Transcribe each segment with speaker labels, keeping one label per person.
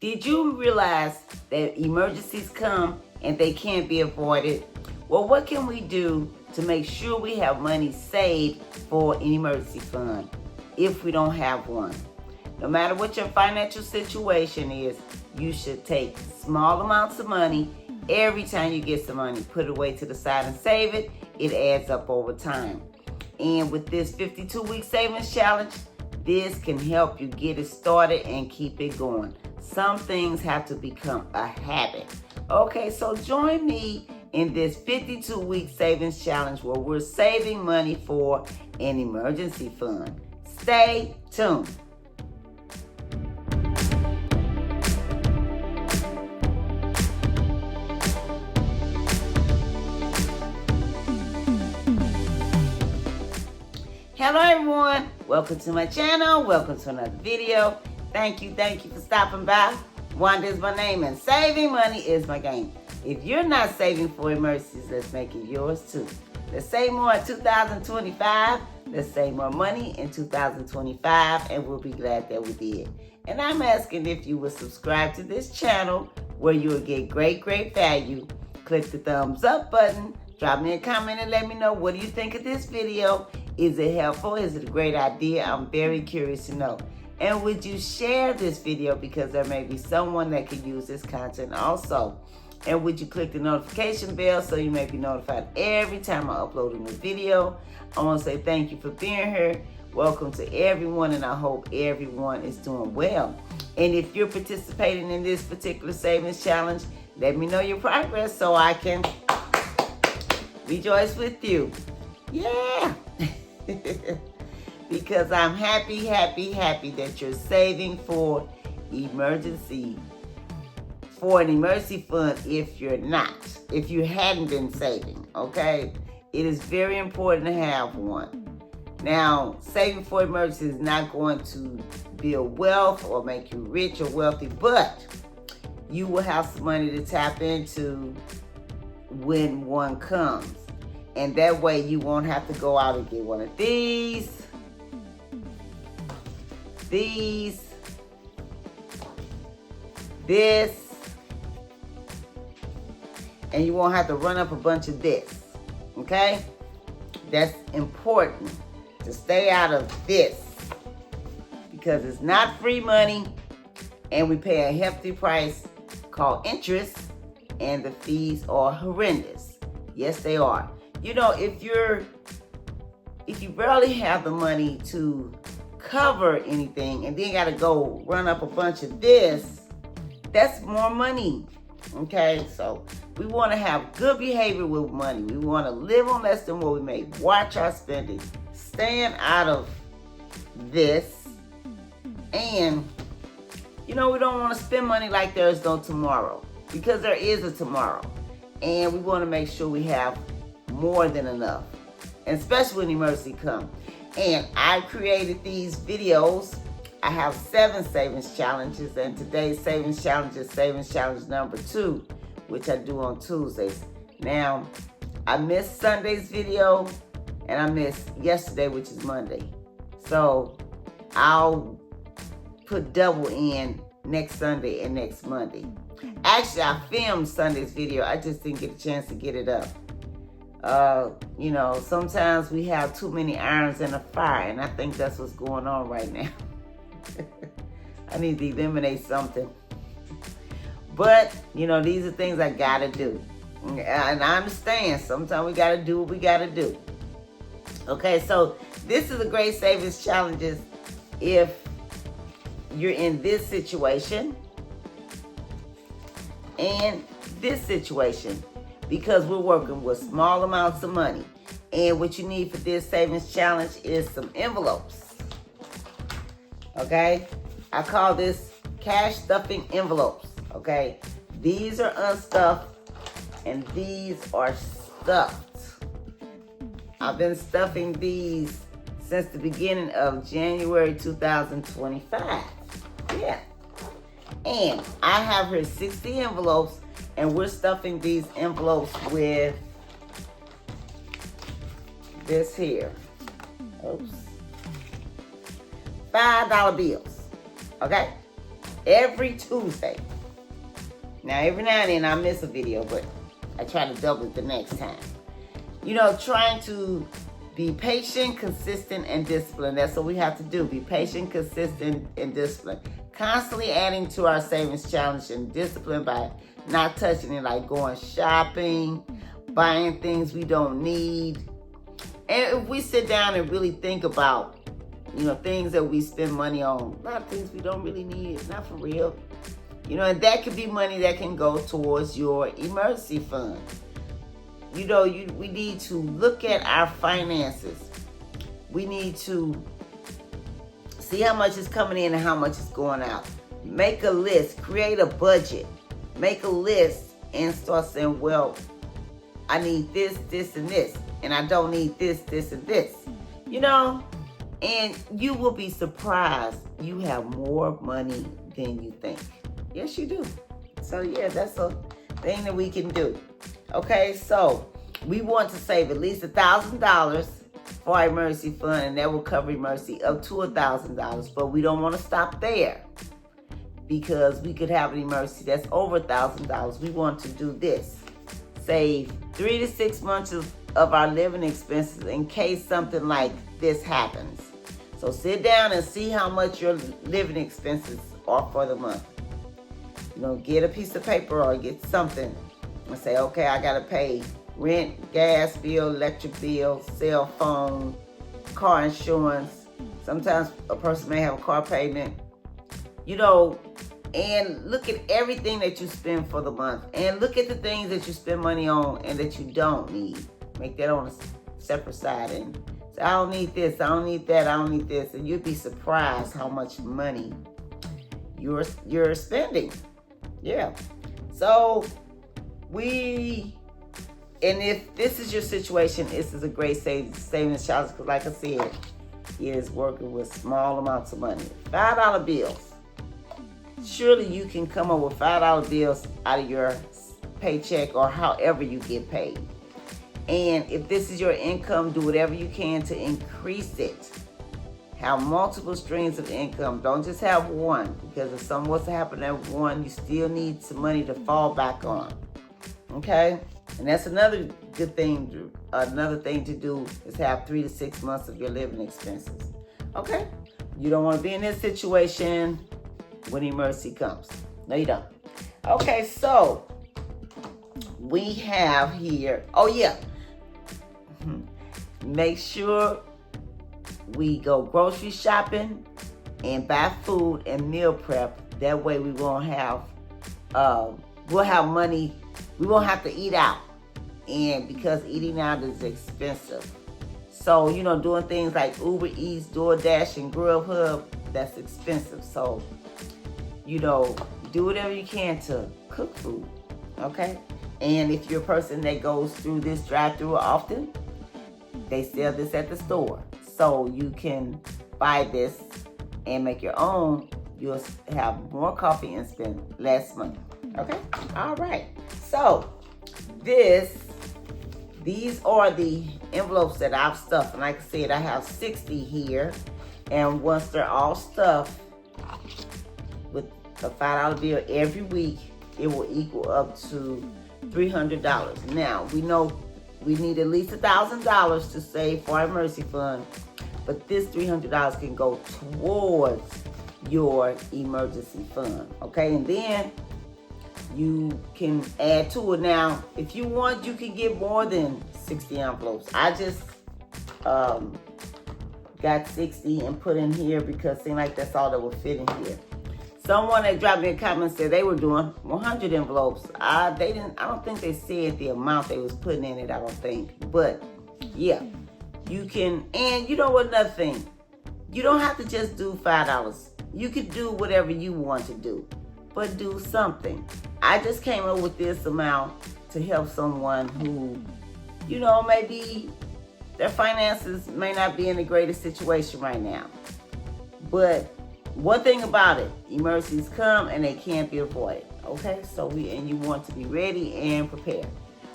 Speaker 1: Did you realize that emergencies come and they can't be avoided? Well, what can we do to make sure we have money saved for an emergency fund if we don't have one? No matter what your financial situation is, you should take small amounts of money every time you get some money. Put it away to the side and save it. It adds up over time. And with this 52-week savings challenge, this can help you get it started and keep it going. Some things have to become a habit. Okay, so join me in this 52-week savings challenge where we're saving money for an emergency fund. Stay tuned. Hello everyone, welcome to my channel, welcome to another video. Thank you for stopping by. Wanda is my name and saving money is my game. If you're not saving for emergencies, let's make it yours too. Let's save more in 2025, let's save more money in 2025, and we'll be glad that we did. And I'm asking if you will subscribe to this channel where you will get great value. Click the thumbs up button, drop me a comment and let me know, what do you think of this video? Is it helpful? Is it a great idea? I'm very curious to know. And would you share this video because there may be someone that could use this content also? And would you click the notification bell so you may be notified every time I upload a new video? I want to say thank you for being here. Welcome to everyone, and I hope everyone is doing well. And if you're participating in this particular savings challenge, let me know your progress so I can rejoice with you. Yeah. Because I'm happy that you're saving for an emergency fund if you hadn't been saving, okay? It is very important to have one. Now, saving for emergency is not going to build wealth or make you rich or wealthy, but you will have some money to tap into when one comes. And that way you won't have to go out and get one of these, this, and you won't have to run up a bunch of this, okay? That's important to stay out of this because it's not free money and we pay a hefty price called interest, and the fees are horrendous. Yes, they are. You know, if you barely have the money to cover anything and then you gotta go run up a bunch of this, that's more money. Okay, so we want to have good behavior with money. We want to live on less than what we make. Watch our spending. Staying out of this. And, you know, we don't want to spend money like there is no tomorrow, because there is a tomorrow. And we want to make sure we have more than enough, and especially when emergency comes. And I created these videos. I have 7 savings challenges, and today's savings challenge is savings challenge number 2, which I do on Tuesdays. Now, I missed Sunday's video, and I missed yesterday, which is Monday. So I'll put double in next Sunday and next Monday. Actually, I filmed Sunday's video. I just didn't get a chance to get it up. You know, sometimes we have too many irons in a fire, and I think that's what's going on right now. I need to eliminate something. But, you know, these are things I gotta do. And I understand, sometimes we gotta do what we gotta do. Okay, so this is a great savings challenges if you're in this situation and this situation, because we're working with small amounts of money. And what you need for this savings challenge is some envelopes. Okay? I call this cash stuffing envelopes. Okay? These are unstuffed and these are stuffed. I've been stuffing these since the beginning of January 2025. Yeah. And I have here 60 envelopes, and we're stuffing these envelopes with this here. Oops. $5 bills. Okay? Every Tuesday. Now, every now and then I miss a video, but I try to double it the next time. You know, trying to be patient, consistent, and disciplined. That's what we have to do. Be patient, consistent, and disciplined. Constantly adding to our savings challenge and discipline by not touching it, like going shopping, buying things we don't need. And if we sit down and really think about, you know, things that we spend money on, a lot of things we don't really need, not for real. You know, and that could be money that can go towards your emergency fund. You know, we need to look at our finances. We need to see how much is coming in and how much is going out. Make a list, create a budget, make a list, and start saying, well, I need this, this, and this, and I don't need this, this, and this. You know, and you will be surprised you have more money than you think. Yes, you do. So yeah, that's a thing that we can do. Okay, so we want to save at least $1,000 for our emergency fund, and that will cover emergency up to $1,000. But we don't want to stop there, because we could have an emergency that's over $1,000. We want to do this: save 3 to 6 months of our living expenses in case something like this happens. So sit down and see how much your living expenses are for the month. You know, get a piece of paper or get something and say, okay, I got to pay rent, gas bill, electric bill, cell phone, car insurance. Sometimes a person may have a car payment. You know, and look at everything that you spend for the month. And look at the things that you spend money on and that you don't need. Make that on a separate side and say, I don't need this, I don't need that, I don't need this. And you'd be surprised how much money you're spending. Yeah. So and if this is your situation, this is a great savings challenge, because like I said, it is working with small amounts of money. $5 bills. Surely you can come up with $5 bills out of your paycheck or however you get paid. And if this is your income, do whatever you can to increase it. Have multiple streams of income. Don't just have one, because if something was to happen at one, you still need some money to fall back on. Okay? And that's another good thing. Another thing to do is have 3 to 6 months of your living expenses. Okay? You don't want to be in this situation when emergency comes. No, you don't. Okay, so we have here, oh yeah, make sure we go grocery shopping and buy food and meal prep. That way we won't have, we'll have money. We won't have to eat out. And because eating out is expensive. So, you know, doing things like Uber Eats, DoorDash, and Grubhub, that's expensive. So, you know, do whatever you can to cook food, okay? And if you're a person that goes through this drive-thru often, they sell this at the store. So you can buy this and make your own. You'll have more coffee and spend less money, okay? All right. So these are the envelopes that I've stuffed. And like I said, I have 60 here. And once they're all stuffed with a $5 bill every week, it will equal up to $300. Now, we know we need at least $1,000 to save for our emergency fund, but this $300 can go towards your emergency fund, okay? And then you can add to it. Now, if you want, you can get more than 60 envelopes. I just got 60 and put in here because it seemed like that's all that would fit in here. Someone that dropped me a comment said they were doing 100 envelopes. I don't think they said the amount they was putting in it, I don't think. But yeah, you can. And you know what, another thing, you don't have to just do $5. You could do whatever you want to do, but do something. I just came up with this amount to help someone who, you know, maybe their finances may not be in the greatest situation right now. But one thing about it, emergencies come and they can't be avoided. Okay, so you want to be ready and prepared.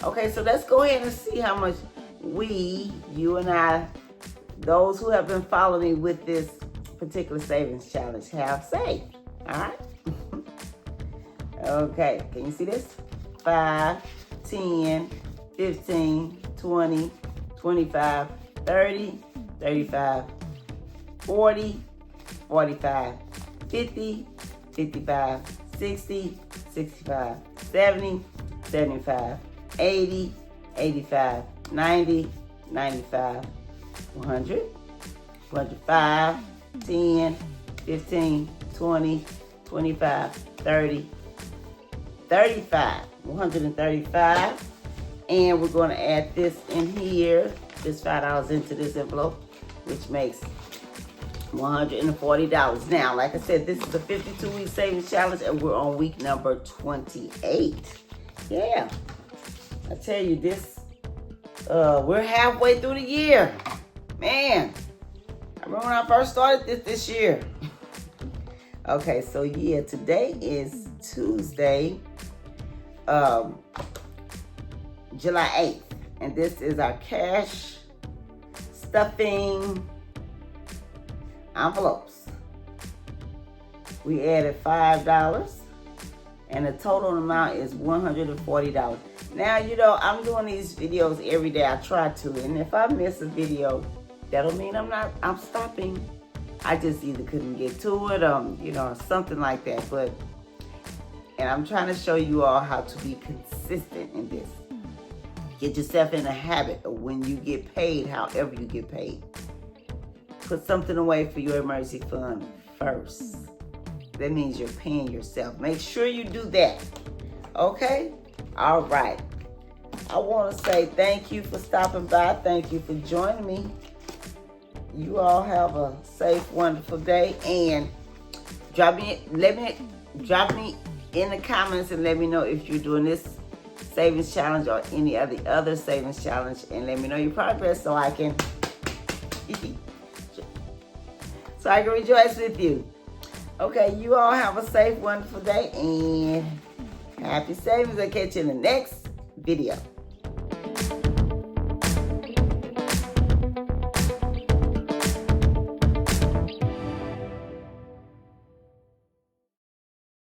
Speaker 1: Okay, so let's go ahead and see how much you and I, those who have been following me with this particular savings challenge, have saved. All right. Okay, can you see this? 5, 10, 15, 20, 25, 30, 35, 40, 45, 50, 55, 60, 65, 70, 75, 80, 85, 90, 95, 100, 105, 10, 15, 20, 25, 30, 35, 135. And we're going to add this in here, this $5 into this envelope, which makes $140. Now, like I said, this is a 52-week savings challenge, and we're on week number 28. Yeah, I tell you this, we're halfway through the year. Man, I remember when I first started this year. Okay, so yeah, today is Tuesday, July 8th, and this is our cash stuffing envelopes. We added $5, and the total amount is $140. Now, you know, I'm doing these videos every day. I try to, and if I miss a video, that'll mean I'm stopping. I just either couldn't get to it, you know, something like that. And I'm trying to show you all how to be consistent in this. Get yourself in a habit of when you get paid, however you get paid. Put something away for your emergency fund first. That means you're paying yourself. Make sure you do that. Okay? All right. I want to say thank you for stopping by. Thank you for joining me. You all have a safe, wonderful day. And drop me in the comments and let me know if you're doing this savings challenge or any of the other savings challenge, and let me know your progress so I can rejoice with you. Okay, you all have a safe, wonderful day, and happy savings. I'll catch you in the next video.